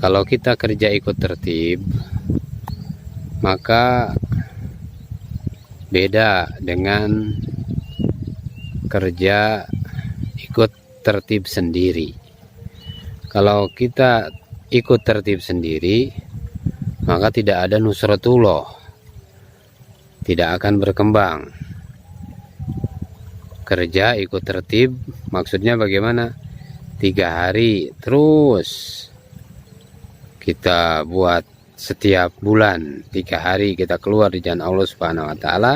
Kalau kita kerja ikut tertib, maka beda dengan kerja ikut tertib sendiri. Kalau kita ikut tertib sendiri, maka tidak ada nusratullah, tidak akan berkembang. Kerja ikut tertib maksudnya bagaimana? 3 hari terus kita buat, setiap bulan 3 hari kita keluar di jalan Allah Subhanahu wa Ta'ala.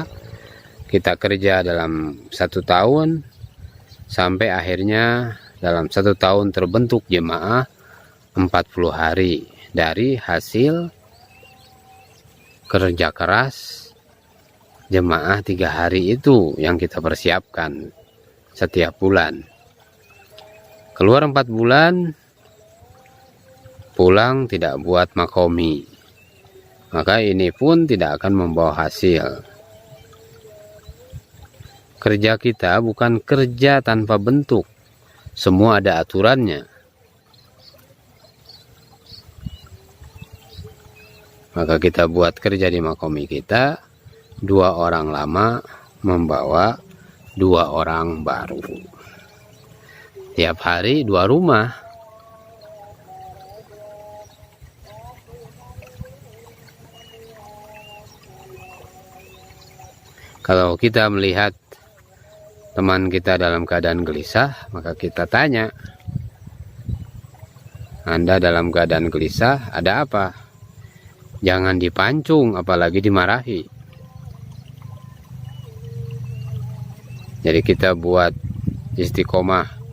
Kita kerja dalam 1 tahun, sampai akhirnya dalam 1 tahun terbentuk jemaah 40 hari dari hasil kerja keras jemaah 3 hari itu yang kita persiapkan setiap bulan. Keluar 4 bulan, pulang tidak buat makomi, maka ini pun tidak akan membawa hasil. Kerja kita bukan kerja tanpa bentuk, semua ada aturannya. Maka kita buat kerja di makomi kita, 2 orang lama membawa 2 orang baru. Tiap hari 2 rumah. Kalau kita melihat teman kita dalam keadaan gelisah, maka kita tanya, Anda dalam keadaan gelisah, ada apa? Jangan dipancung, apalagi dimarahi. Jadi kita buat istiqomah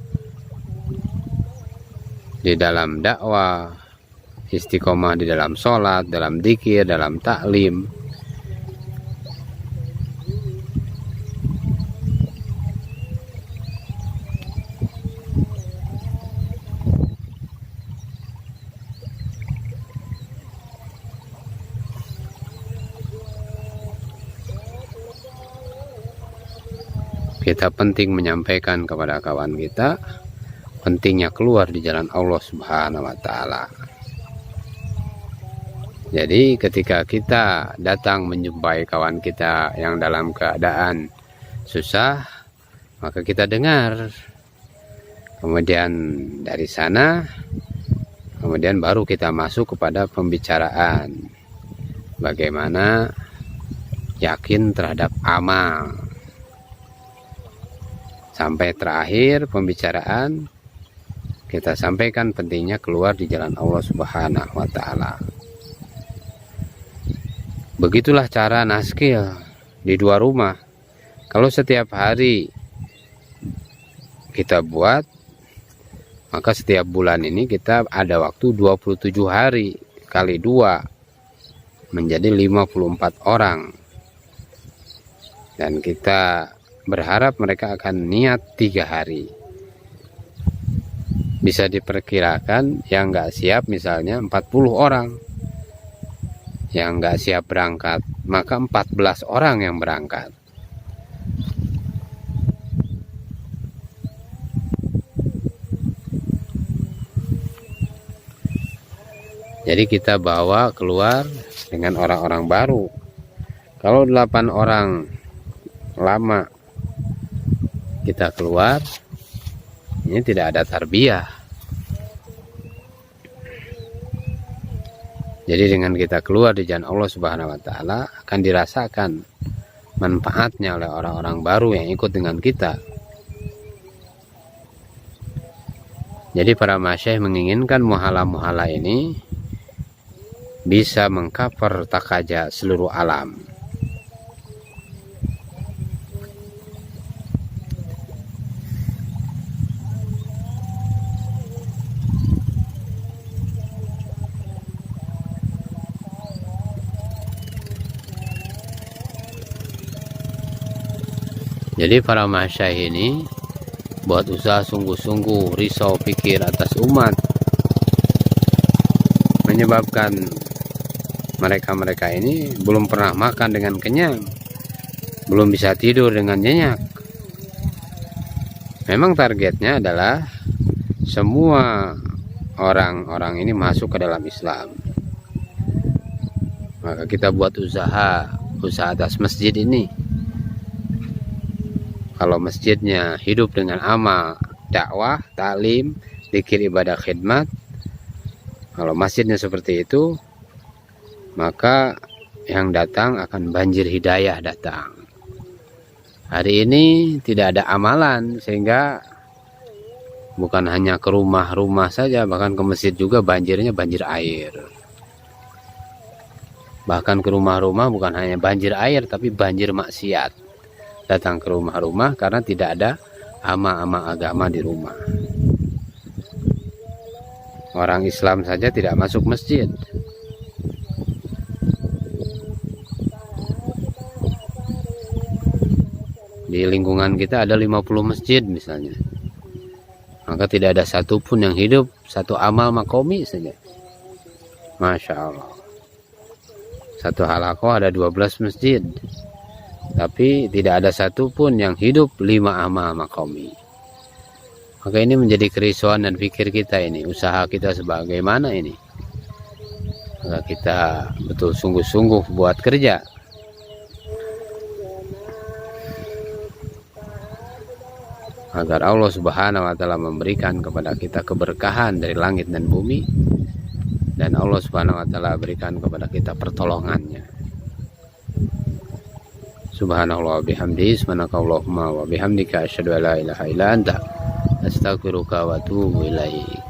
di dalam dakwah, istiqomah di dalam sholat, dalam dzikir, dalam taklim. Kita penting menyampaikan kepada kawan kita pentingnya keluar di jalan Allah Subhanahu wa Ta'ala. Jadi ketika kita datang menjumpai kawan kita yang dalam keadaan susah, maka kita dengar. Kemudian dari sana, kemudian baru kita masuk kepada pembicaraan. Bagaimana yakin terhadap amal. Sampai terakhir pembicaraan, kita sampaikan pentingnya keluar di jalan Allah Subhanahu wa Ta'ala. Begitulah cara naskil di 2 rumah. Kalau setiap hari kita buat, maka setiap bulan ini kita ada waktu 27 hari kali 2 menjadi 54 orang. Dan kita berharap mereka akan niat 3 hari. Bisa diperkirakan yang nggak siap misalnya 40 orang. Yang nggak siap berangkat, maka 14 orang yang berangkat. Jadi kita bawa keluar dengan orang-orang baru. Kalau 8 orang lama kita keluar, ini tidak ada tarbiyah. Jadi dengan kita keluar di jalan Allah Subhanahu wa Ta'ala akan dirasakan manfaatnya oleh orang-orang baru yang ikut dengan kita. Jadi para masyayikh menginginkan muhala-muhala ini bisa mengcover takaja seluruh alam. Jadi para masyayikh ini buat usaha sungguh-sungguh, risau pikir atas umat, menyebabkan mereka-mereka ini belum pernah makan dengan kenyang, belum bisa tidur dengan nyenyak. Memang targetnya adalah semua orang-orang ini masuk ke dalam Islam. Maka kita buat usaha atas masjid ini. Kalau masjidnya hidup dengan amal dakwah, taklim, zikir, ibadah, khidmat, kalau masjidnya seperti itu, maka yang datang akan banjir hidayah datang. Hari ini tidak ada amalan, sehingga bukan hanya ke rumah-rumah saja, bahkan ke masjid juga banjirnya banjir air. Bahkan ke rumah-rumah bukan hanya banjir air, tapi banjir maksiat. Datang ke rumah-rumah karena tidak ada ama-ama agama di rumah. Orang Islam saja tidak masuk masjid. Di lingkungan kita ada 50 masjid misalnya. Maka tidak ada satupun yang hidup satu amal makomi saja. Masya Allah. Satu halakoh ada 12 masjid, tapi tidak ada satupun yang hidup 5 amal makomi. Maka ini menjadi kerisauan dan pikir kita ini, usaha kita sebagaimana ini. Maka kita betul sungguh-sungguh buat kerja. Agar Allah Subhanahu wa Ta'ala memberikan kepada kita keberkahan dari langit dan bumi, dan Allah Subhanahu wa Ta'ala berikan kepada kita pertolongannya. Subhanallah wa bihamdihi, subhanakallahumma wa bihamdika, asyhadu an la ilaha illa anta, astaghfiruka wa atubu ilaik.